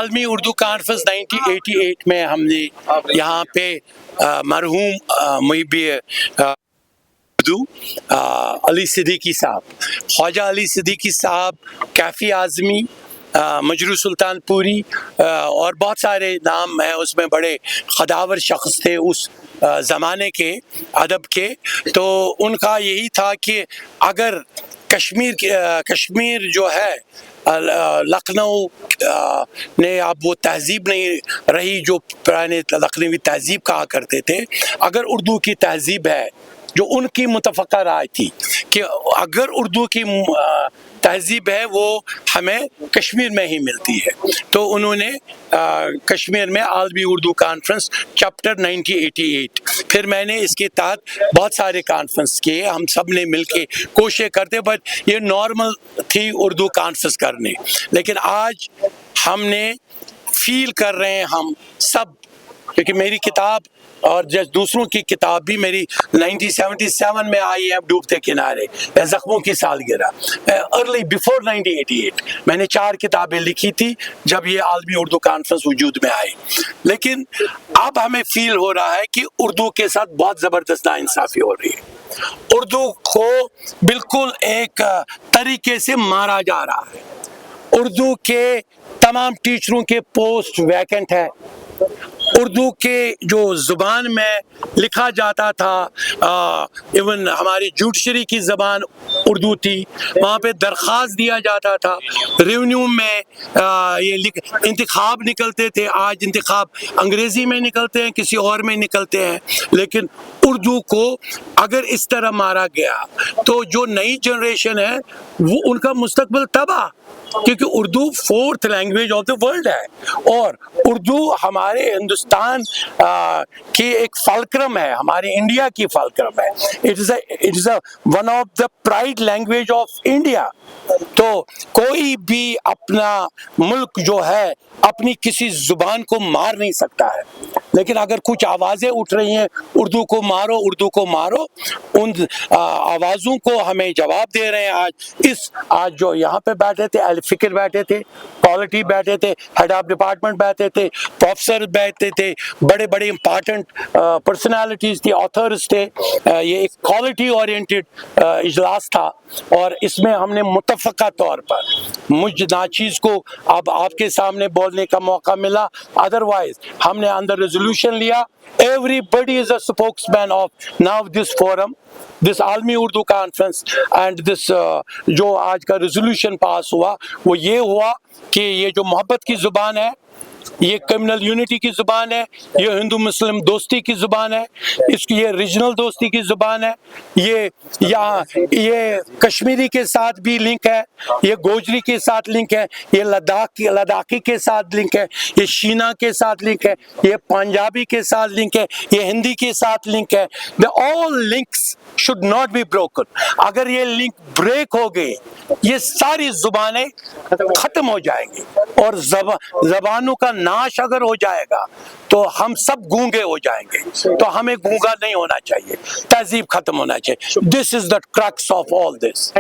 عالمی اردو کانفرنس 1988 میں ہم نے یہاں پہ مرحوم محبی اردو علی صدیقی صاحب، خواجہ علی صدیقی صاحب، کیفی اعظمی، مجروح سلطان پوری اور بہت سارے نام ہیں اس میں، بڑے قداور شخص تھے اس زمانے کے ادب کے. تو ان کا یہی تھا کہ اگر کشمیر جو ہے لکھنؤ نے اب وہ تہذیب نہیں رہی جو پرانے لکھنوی تہذیب کہا کرتے تھے، اگر اردو کی تہذیب ہے جو ان کی متفقہ رائے تھی کہ اگر اردو کی تہذیب ہے وہ ہمیں کشمیر میں ہی ملتی ہے، تو انہوں نے کشمیر میں عالمی اردو کانفرنس چیپٹر 1988، پھر میں نے اس کے تحت بہت سارے کانفرنس کیے، ہم سب نے مل کے کوشش کرتے، بٹ یہ نارمل تھی اردو کانفرنس کرنے. لیکن آج ہم نے فیل کر رہے ہیں ہم سب، کیونکہ میری کتاب اور دوسروں کی کتاب بھی میری 1977 میں آئی ہے، ڈوبتے کنارے، زخموں کی سالگرہ، ارلی بیفور 1988 میں نے 4 کتابیں لکھی تھی جب یہ عالمی اردو کانفرنس وجود میں آئی. لیکن اب ہمیں فیل ہو رہا ہے کہ اردو کے ساتھ بہت زبردست ناانصافی ہو رہی ہے، اردو کو بالکل ایک طریقے سے مارا جا رہا ہے. اردو کے تمام ٹیچروں کے پوسٹ ویکنٹ ہے. اردو کے جو زبان میں لکھا جاتا تھا، ایون ہماری جوڈیشری کی زبان اردو تھی، وہاں پہ درخواست دیا جاتا تھا، ریونیو میں یہ انتخاب نکلتے تھے. آج انتخاب انگریزی میں نکلتے ہیں، کسی اور میں نکلتے ہیں. لیکن اردو کو اگر اس طرح مارا گیا تو جو نئی جنریشن ہے وہ ان کا مستقبل تباہ، کیونکہ Urdu 4th language of the world ہے، اور اردو ہمارے ہندوستان کی ایک فلکرم ہے، ہمارے انڈیا کی فلکرم ہے. It is one of the pride language of India. تو کوئی بھی اپنا ملک جو ہے اپنی کسی زبان کو مار نہیں سکتا ہے. لیکن اگر کچھ آوازیں اٹھ رہی ہیں اردو کو مارو، اردو کو مارو، ان آوازوں کو ہمیں جواب دے رہے ہیں. آج جو یہاں پہ بیٹھے تھے، فکر بیٹھے تھے، کوالٹی بیٹھے تھے، ہیڈ آف ڈپارٹمنٹ بیٹھے تھے، پروفیسر بیٹھے تھے، بڑے بڑے امپارٹنٹ پرسنالٹیز تھی، آتھرز تھے. یہ ایک کوالٹی اورینٹڈ اجلاس تھا، اور اس میں ہم نے متفقہ طور پر مجھ ناچیز کو اب آپ کے سامنے بولنے کا موقع ملا. ادروائز ہم نے اندر ریزولوشن لیا، everybody is a spokesman of now this forum, this عالمی اردو کانفرنس اینڈ دس جو آج کا ریزولوشن پاس ہوا وہ یہ ہوا کہ یہ جو محبت کی زبان ہے، یہ کمیونل یونٹی کی زبان ہے، یہ ہندو مسلم دوستی کی زبان ہے، اس کی یہ ریجنل دوستی کی زبان ہے، یہ کشمیری کے ساتھ بھی لنک ہے، یہ گوجری کے ساتھ لنک ہے، یہ لداخی کے ساتھ لنک ہے، یہ شینا کے ساتھ لنک ہے، یہ پنجابی کے ساتھ لنک ہے، یہ ہندی کے ساتھ لنک ہے. all links should not be broken. اگر یہ لنک بریک ہو گئے یہ ساری زبانیں ختم ہو جائیں گی، اور زبانوں کا ناش اگر ہو جائے گا تو ہم سب گونگے ہو جائیں گے. تو ہمیں گونگا نہیں ہونا چاہیے، تہذیب ختم ہونا چاہیے. This is the crux of all this.